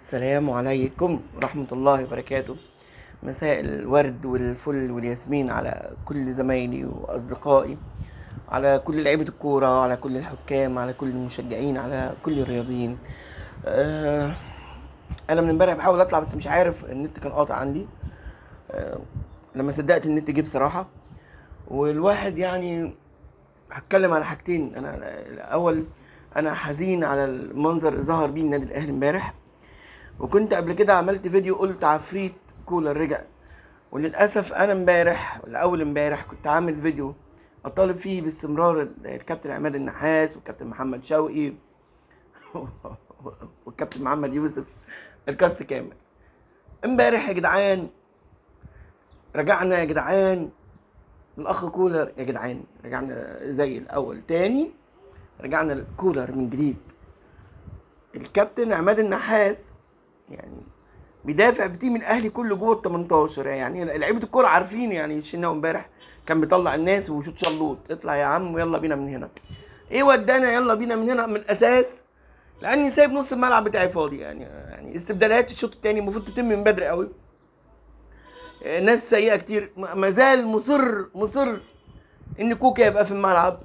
السلام عليكم ورحمة الله وبركاته. مساء الورد والفل والياسمين على كل زمايلي وأصدقائي، على كل لعيبة الكورة، على كل الحكام، على كل المشجعين، على كل الرياضيين. أنا من امبارح بحاول أطلع بس مش عارف، النت كان قاطع عندي. لما صدقت النت جه بصراحة. والواحد يعني هتكلم على حاجتين. أنا الأول أنا حزين على المنظر اللي ظهر بيه النادي الأهلي امبارح، وكنت قبل كده عملت فيديو قلت عفريت كولر رجع. وللاسف انا امبارح ولا اول امبارح كنت عامل فيديو اطالب فيه باستمرار الكابتن عماد النحاس والكابتن محمد شوقي والكابتن محمد يوسف الكاست كامل. امبارح يا جدعان رجعنا، يا جدعان الاخ كولر، يا جدعان رجعنا زي الاول تاني، رجعنا الكولر من جديد. الكابتن عماد النحاس يعني بيدافع بتيم الاهلي كله جوه ال 18. يعني لعيبه الكوره عارفين، يعني الشناوي امبارح كان بيطلع الناس وشوط شلوط، اطلع يا عم ويلا بينا من هنا. ايه ودانا يلا بينا من هنا من الاساس؟ لاني سايب نص الملعب بتاعي فاضي. يعني استبدالات الشوط الثاني المفروض تتم من بدري قوي. ناس سيئه كتير، ما زال مصر ان كوكا يبقى في الملعب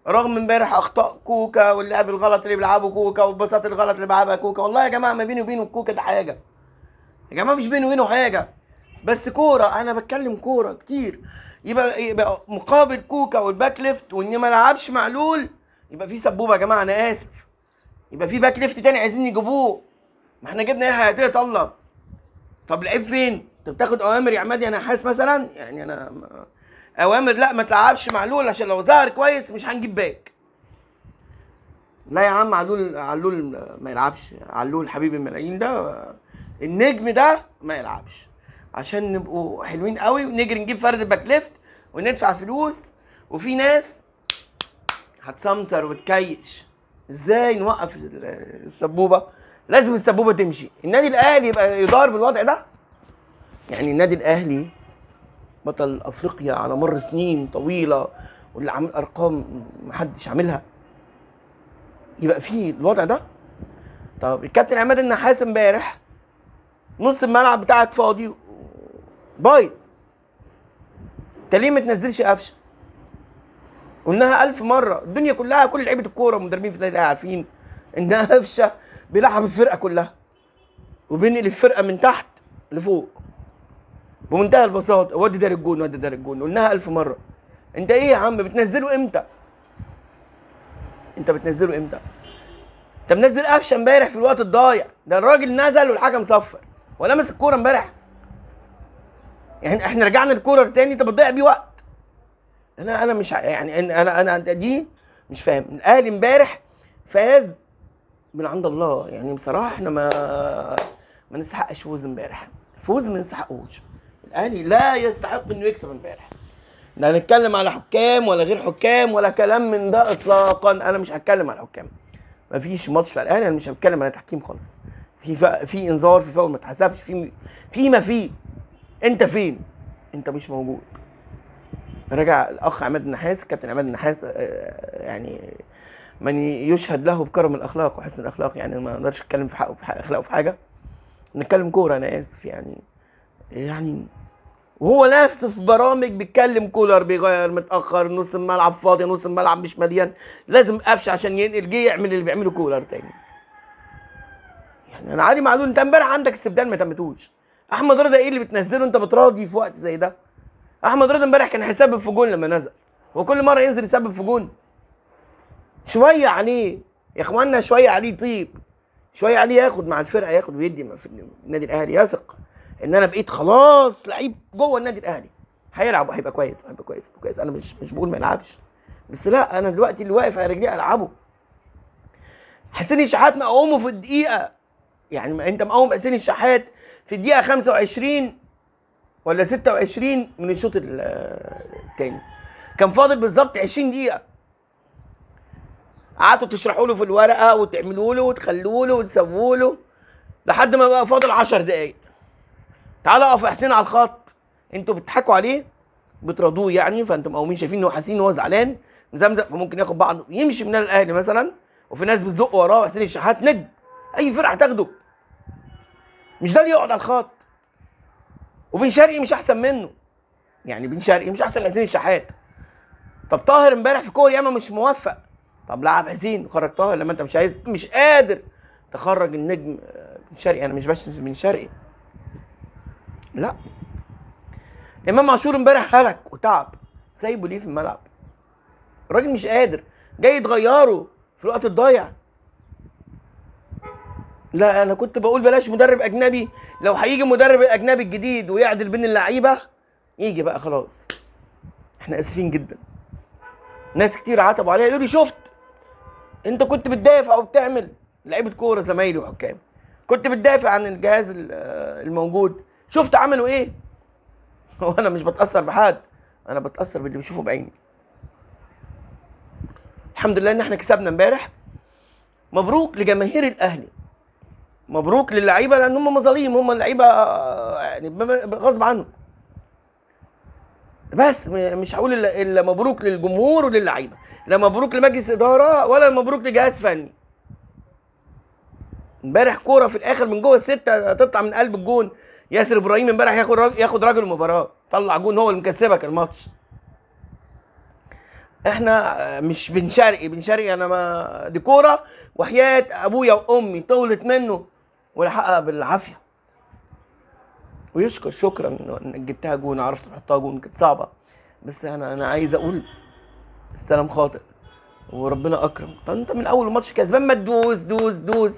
رغم امبارح اخطاء كوكا واللعب الغلط اللي بيلعبه كوكا والبساط الغلط اللي بيلعبها كوكا. والله يا جماعه ما بيني وبينه كوكا ده حاجه، يا جماعه مفيش بيني وبينه حاجه، بس كوره، انا بتكلم كوره كتير. يبقى مقابل كوكا والباك ليفت وان ما لعبش معلول يبقى في سبوبه. يا جماعه انا اسف، يبقى في باك ليفت تاني عايزين يجيبوه. ما احنا جبنا ايه حياتيه طلب. طب لعيب فين؟ انت بتاخد اوامر يا عماد يا نحاس مثلا؟ يعني انا اوامر لا ما تلعبش معلول عشان لو ظهر كويس مش هنجيب باك. لا يا عم، علول ما يلعبش. علول حبيب الملايين ده، النجم ده ما يلعبش عشان نبقوا حلوين قوي ونجري نجيب فرد باك ليفت وندفع فلوس. وفي ناس هتسمسر وتكيش. ازاي نوقف السبوبه؟ لازم السبوبه تمشي. النادي الاهلي يبقى يدار بالوضع ده. يعني النادي الاهلي بطل افريقيا على مر سنين طويله واللي عامل ارقام محدش عاملها، يبقى فيه الوضع ده. طب الكابتن عماد النحاس امبارح نص الملعب بتاعك فاضي بايظ، انت ليه ما تنزلش قفشه؟ قلناها 1000 مره، الدنيا كلها كل لعيبه الكوره ومدربين في النادي الاهلي عارفين ان قفشه بيلعب الفرقه كلها وبينقل الفرقه من تحت لفوق بمنتهى البساطه. ودي ده للجون ودي ده للجون، قلناها 1000 مره. انت ايه يا عم بتنزله امتى؟ انت بتنزله امتى؟ انت منزل قفشه امبارح في الوقت الضايع ده، الراجل نزل والحكم صفر ولمس الكوره امبارح. يعني احنا رجعنا الكوره تاني، انت بتضيع بيه وقت. انا مش يعني انا دي مش فاهم. الاهلي امبارح فاز من عند الله، يعني بصراحه احنا ما نستحقش فوز امبارح، فوز ما نستحقوش. الاهلي لا يستحق انه يكسب امبارح. لا هنتكلم على حكام ولا غير حكام ولا كلام من ده اطلاقا. انا مش هتكلم على الحكام، مفيش ماتش في الاهلي انا مش هتكلم على تحكيم خالص. في انذار، في فاول ما اتحسبش، في انت فين؟ انت مش موجود. رجع الاخ عماد النحاس، كابتن عماد النحاس، يعني من يشهد له بكرم الاخلاق وحسن الاخلاق. يعني ما اقدرش اتكلم في حقه في حق اخلاقه في حاجه، نتكلم كوره. انا اسف يعني وهو نفسه في برامج بيتكلم كولر بيغير متاخر، نص الملعب فاضي، نص الملعب مش مليان، لازم قفشه عشان ينقل جه يعمل اللي بيعمله كولر تاني. يعني انا عادي معلول، انت امبارح عندك استبدال ما تمتوش. احمد رضا ايه اللي بتنزله انت بتراضي في وقت زي ده؟ احمد رضا امبارح كان هيسبب في جون لما نزل، وكل مره ينزل يسبب في جون. شويه عليه يا اخوانا، شويه عليه طيب، شويه عليه ياخد مع الفرقه، ياخد ويدي في النادي الاهلي. يثق ان انا بقيت خلاص لعيب جوه النادي الاهلي، هيلعب وهيبقى كويس وهيبقى كويس وهيبقى كويس. انا مش بقول ما يلعبش، بس لا، انا دلوقتي اللي واقف على رجليه العبه. حسين الشحات مقومه في الدقيقه، يعني انت مقوم حسين الشحات في الدقيقه 25 ولا 26 من الشوط الثاني، كان فاضل بالظبط 20 دقيقه. قعدتوا تشرحوا له في الورقه وتعملوا له وتخلوا له وتسووا له لحد ما بقى فاضل 10 دقايق. تعالى اقف يا حسين على الخط. انتوا بتضحكوا عليه بتراضوه يعني، فانتم مقومين شايفين ان هو حاسين ان هو زعلان مزمزق، فممكن ياخد بعض يمشي من الاهلي مثلا، وفي ناس بتزق وراه. حسين الشحات نجم اي فرقه هتاخده، مش ده اللي يقعد على الخط. وبن شرقي مش احسن منه، يعني بن شرقي مش احسن من حسين الشحات. طب طاهر امبارح في كور ياما مش موفق، طب لعب حسين وخرج طاهر لما انت مش عايز، مش قادر تخرج النجم بن شرقي. انا مش بشتم بن شرقي، لا. امام عاشور امبارح هلك وتعب، سايبه ليه في الملعب؟ الراجل مش قادر، جاي تغيره في الوقت الضايع. لا انا كنت بقول بلاش مدرب اجنبي، لو هيجي مدرب الاجنبي الجديد ويعدل بين اللعيبه يجي بقى خلاص. احنا اسفين جدا. ناس كتير عتبوا عليا يقولوا لي شفت انت كنت بتدافع وبتعمل، لعيبه كوره زمايلي وحكام، كنت بتدافع عن الجهاز الموجود، شفت عملوا ايه؟ هو انا مش بتاثر بحد، انا بتاثر باللي بشوفه بعيني. الحمد لله ان احنا كسبنا امبارح. مبروك لجماهير الاهلي، مبروك للعيبه، لان هم مظاليم، هم اللعيبه يعني غصب عنهم. بس مش هقول الا مبروك للجمهور وللعيبه، لا مبروك لمجلس اداره ولا مبروك لجهاز فني. امبارح كوره في الاخر من جوه السته تطلع من قلب الجون. ياسر ابراهيم امبارح ياخد راجل المباراه، طلع جون هو اللي مكسبك الماتش. احنا مش بن شرقي انا، ما دي كوره وحياه ابويا وامي طولت منه ولحقها بالعافيه. ويشكر شكرا انك جبتها جون، عرفت تحطها جون، كانت صعبه. بس انا عايز اقول السلام خاطئ وربنا اكرم. طب انت من اول الماتش كسبان، ما تدوس دوس دوس.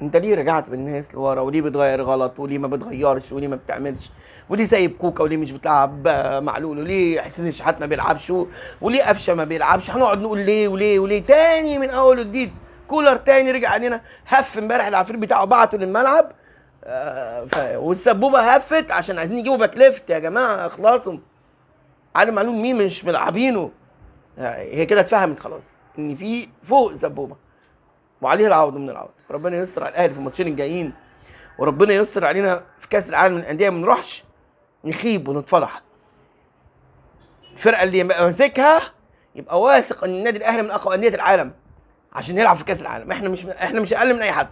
انت ليه رجعت بالناس لورا؟ وليه بتغير غلط؟ وليه ما بتغيرش؟ وليه ما بتعملش؟ وليه سايب كوكا؟ وليه مش بتلعب معلول؟ وليه حسين الشحات ما بيلعبش؟ وليه قفشه ما بيلعبش؟ هنقعد نقول ليه وليه وليه تاني من اول وجديد؟ كولر تاني رجع علينا، هف امبارح العفريت بتاعه بعته للملعب. والسبوبه هفت عشان عايزين يجيبوا باك ليفت. يا جماعه اخلصوا، علي معلول مين مش ملعبينه؟ هي كده اتفهمت خلاص ان في فوق سبوبه وعليه العوض من العوض. ربنا يستر على الاهلي في الماتشين الجايين، وربنا يستر علينا في كاس العالم للانديه، ما نروحش نخيب ونتفضح. الفرقه اللي ماسكها يبقى واثق ان النادي الاهلي من اقوى انديه العالم عشان يلعب في كاس العالم. احنا مش اقل من اي حد،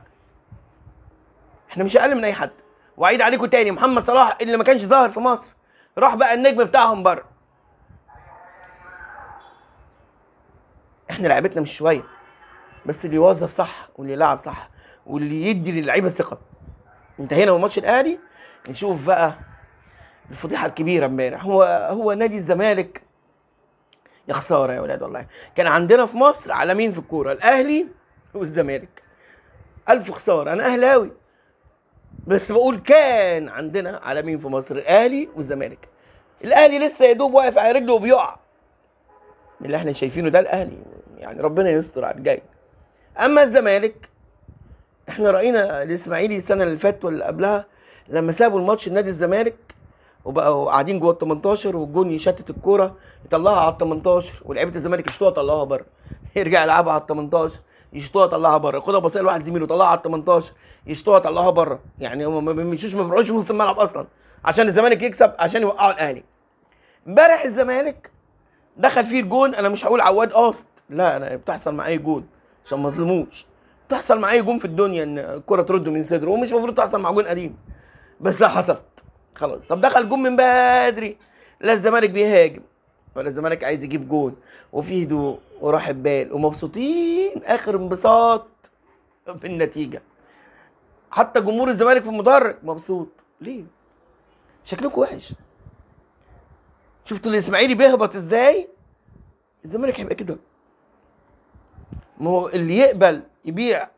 احنا مش اقل من اي حد. واعيد عليكم تاني، محمد صلاح اللي ما كانش ظاهر في مصر راح بقى النجم بتاعهم بره. احنا لعبتنا مش شويه، بس اللي يوظف صح واللي يلعب صح واللي يدي للعيبه ثقه. انتهينا من ماتش الاهلي، نشوف بقى الفضيحه الكبيره امبارح. هو نادي الزمالك. يا خساره يا ولاد والله، كان عندنا في مصر عالمين في الكوره، الاهلي والزمالك. الف خساره، انا اهلاوي بس بقول كان عندنا عالمين في مصر، الاهلي والزمالك. الاهلي لسه يا دوب واقف على رجله وبيقع من اللي احنا شايفينه ده. الاهلي يعني ربنا يستر على الجاي. اما الزمالك، احنا راينا الاسماعيلي السنه اللي فاتت واللي قبلها لما سابوا الماتش لنادي الزمالك وبقوا قاعدين جوه ال 18 والجون يشتت الكوره يطلعها على ال 18 ولعيبه الزمالك يشطوها يطلعوها بره. يرجع يلعبها على ال 18 يشطوها يطلعها بره، ياخدها بصيله لواحد زميله يطلعها على ال 18 يشطوها يطلعوها بره. يعني هم ما بيمشوش، ما بيروحوش نص الملعب اصلا عشان الزمالك يكسب، عشان يوقعوا الاهلي. امبارح الزمالك دخل فيه الجون، انا مش هقول عواد قاصد، لا انا بتحصل معايا جون عشان ما اظلموش. بتحصل معايا جون في الدنيا ان الكره ترد من صدره، ومش المفروض تحصل مع جون قديم، بس حصلت خلاص. طب دخل جون من بدري، لا الزمالك بيهاجم ولا الزمالك عايز يجيب جون، وفي هدوء وراحه بال ومبسوطين اخر انبساط بالنتيجه. حتى جمهور الزمالك في المدرج مبسوط. ليه؟ شكلكم وحش. شفتوا الاسماعيلي بيهبط ازاي؟ الزمالك هيبقى كده. ما هو اللي يقبل يبيع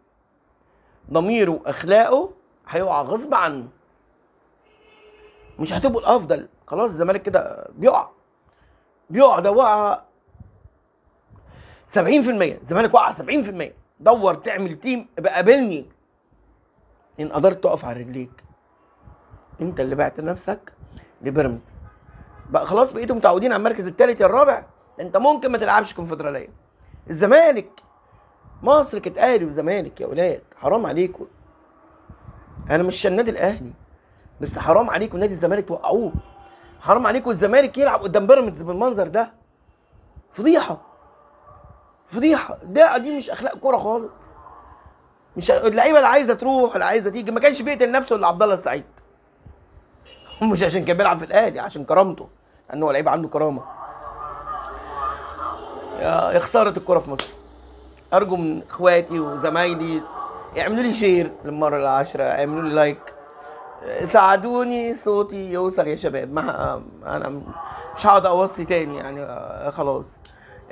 ضميره واخلاقه هيقع غصب عنه. مش هتبقوا الافضل خلاص. الزمالك كده بيقع ده وقع 70%. الزمالك وقع 70%. دور تعمل تيم، ابقى قابلني ان قدرت تقف على رجليك. انت اللي بعت نفسك لبيراميدز بقى خلاص، بقيتوا متعودين على المركز الثالث يا الرابع. انت ممكن ما تلعبش كونفدراليه. الزمالك مصر كانت اهلي وزمالك يا ولاد، حرام عليكم. انا مش النادي الاهلي، بس حرام عليكم نادي الزمالك توقعوه. حرام عليكم الزمالك يلعب قدام بيراميدز بالمنظر ده. فضيحه فضيحه. دي مش اخلاق كوره خالص. مش اللعيبه اللي عايزه تروح اللي عايزه تيجي، ما كانش بيقتل نفسه الا عبد الله السعيد. مش عشان كان بيلعب في الاهلي، عشان كرامته، لانه لعيب عنده كرامه. يا خساره الكوره في مصر. ارجو من اخواتي وزمايلي يعملوا لي شير للمره العاشره، يعملوا لي لايك، ساعدوني صوتي يوصل يا شباب. ما انا مش هقعد اوصي تاني يعني، خلاص.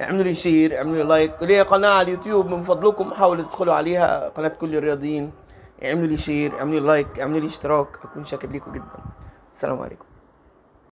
اعملوا لي شير، اعملوا لي لايك. ليا قناه على اليوتيوب، من فضلكم حاولوا تدخلوا عليها، قناه كل الرياضيين. اعملوا لي شير، اعملوا لي لايك، اعملوا لي اشتراك، اكون شاكر ليكم جدا. السلام عليكم.